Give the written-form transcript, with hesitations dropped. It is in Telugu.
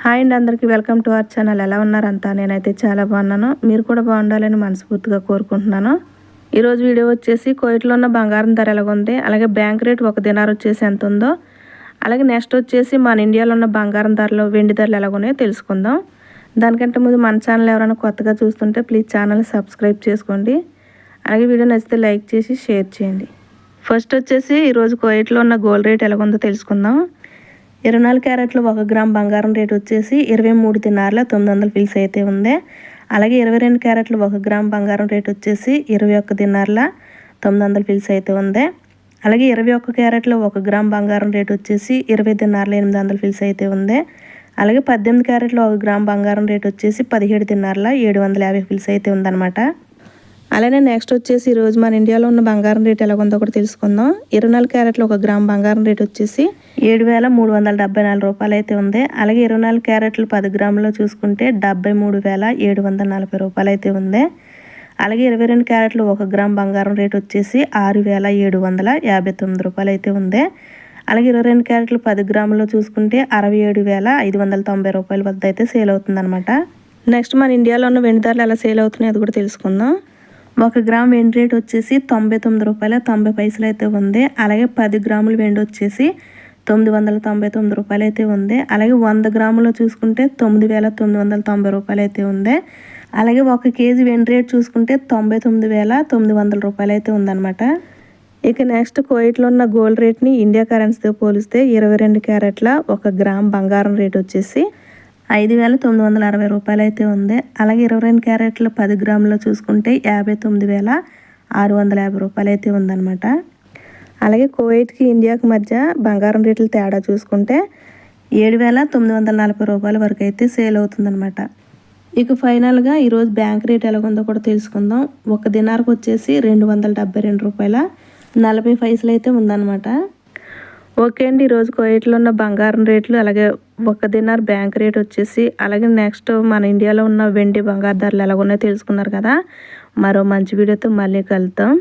హాయ్ అండి, అందరికీ వెల్కమ్ టు అవర్ ఛానల్. ఎలా ఉన్నారంతా? నేనైతే చాలా బాగున్నాను. మీరు కూడా బాగుండాలని మనస్ఫూర్తిగా కోరుకుంటున్నాను. ఈరోజు వీడియో వచ్చేసి కువైట్లో ఉన్న బంగారం ధర ఎలాగుంది, అలాగే బ్యాంక్ రేట్ ఒక దినార్ వచ్చేసి ఎంత ఉందో, అలాగే నెక్స్ట్ వచ్చేసి మన ఇండియాలో ఉన్న బంగారం ధరలు, వెండి ధరలు ఎలాగున్నాయో తెలుసుకుందాం. దానికంటే ముందు మన ఛానల్ ఎవరైనా కొత్తగా చూస్తుంటే ప్లీజ్ ఛానల్ సబ్స్క్రైబ్ చేసుకోండి. అలాగే వీడియో నచ్చితే లైక్ చేసి షేర్ చేయండి. ఫస్ట్ వచ్చేసి ఈరోజు కువైట్లో ఉన్న గోల్డ్ రేట్ ఎలాగుందో తెలుసుకుందాం. 24 క్యారెట్లు 1 గ్రామ్ బంగారం రేట్ వచ్చేసి 23 దినార్ల 900 ఫిల్స్ అయితే ఉంది. అలాగే 22 క్యారెట్లు 1 గ్రామ్ బంగారం రేట్ వచ్చేసి 21 దినార్ల 900 ఫిల్స్ అయితే ఉంది. అలాగే 21 క్యారెట్లు 1 గ్రామ్ బంగారం రేట్ వచ్చేసి 20 దినార్ల 800 ఫిల్స్ అయితే ఉంది. అలాగే 18 క్యారెట్లు 1 గ్రామ్ బంగారం రేట్ వచ్చేసి 17 దినార్ల 750 ఫిల్స్ అయితే ఉందన్నమాట. అలానే నెక్స్ట్ వచ్చేసి ఈరోజు మన ఇండియాలో ఉన్న బంగారం రేట్ ఎలాగుందో కూడా తెలుసుకుందాం. 24 క్యారెట్లు 1 గ్రామ్ బంగారం రేట్ వచ్చేసి 7,374 రూపాయలు అయితే ఉంది. అలాగే 24 క్యారెట్లు 10 గ్రాములో చూసుకుంటే 73,740 రూపాయలు అయితే ఉంది. అలాగే 22 క్యారెట్లు 1 గ్రామ్ బంగారం రేట్ వచ్చేసి 6,759 రూపాయలు అయితే ఉంది. అలాగే 22 క్యారెట్లు 10 గ్రాములో చూసుకుంటే 67,590 రూపాయల వద్ద అయితే సేల్ అవుతుంది అనమాట. నెక్స్ట్ మన ఇండియాలో ఉన్న వెండి ధరలు ఎలా సేల్ అవుతున్నాయి అది కూడా తెలుసుకుందాం. 1 గ్రామ్ వెండి రేట్ వచ్చేసి 99 రూపాయల 90 పైసలు అయితే ఉంది. అలాగే 10 గ్రాముల వెండి వచ్చేసి 999 రూపాయలు అయితే ఉంది. అలాగే 100 గ్రాములో చూసుకుంటే 9,990 రూపాయలు అయితే ఉంది. అలాగే 1 కేజీ వెండి రేట్ చూసుకుంటే 99,900 రూపాయలు అయితే ఉందన్నమాట. ఇక నెక్స్ట్ కువైట్లో ఉన్న గోల్డ్ రేట్ని ఇండియా కరెన్సీతో పోలిస్తే 22 క్యారెట్ల 1 గ్రామ్ బంగారం రేట్ వచ్చేసి 5,960 రూపాయలు అయితే ఉంది. అలాగే 22 క్యారెట్లు 10 గ్రాములో చూసుకుంటే 59,650 రూపాయలు అయితే ఉందన్నమాట. అలాగే కువైట్కి ఇండియాకి మధ్య బంగారం రేట్ల తేడా చూసుకుంటే 7,940 రూపాయల వరకు అయితే సేల్ అవుతుందన్నమాట. ఇక ఫైనల్గా ఈరోజు బ్యాంక్ రేట్ ఎలాగుందో కూడా తెలుసుకుందాం. 1 దినార్కి వచ్చేసి 272 రూపాయల 40 పైసలు అయితే ఉందన్నమాట. ఓకే అండి, ఈరోజు కువైట్లో ఉన్న బంగారం రేట్లు, అలాగే 1 దినార్ బ్యాంక్ రేట్ వచ్చేసి, అలాగే నెక్స్ట్ మన ఇండియాలో ఉన్న వెండి బంగారు ధరలు ఎలాగున్నాయో తెలుసుకున్నారు కదా. మరో మంచి వీడియోతో మళ్ళీ కలుద్దాం.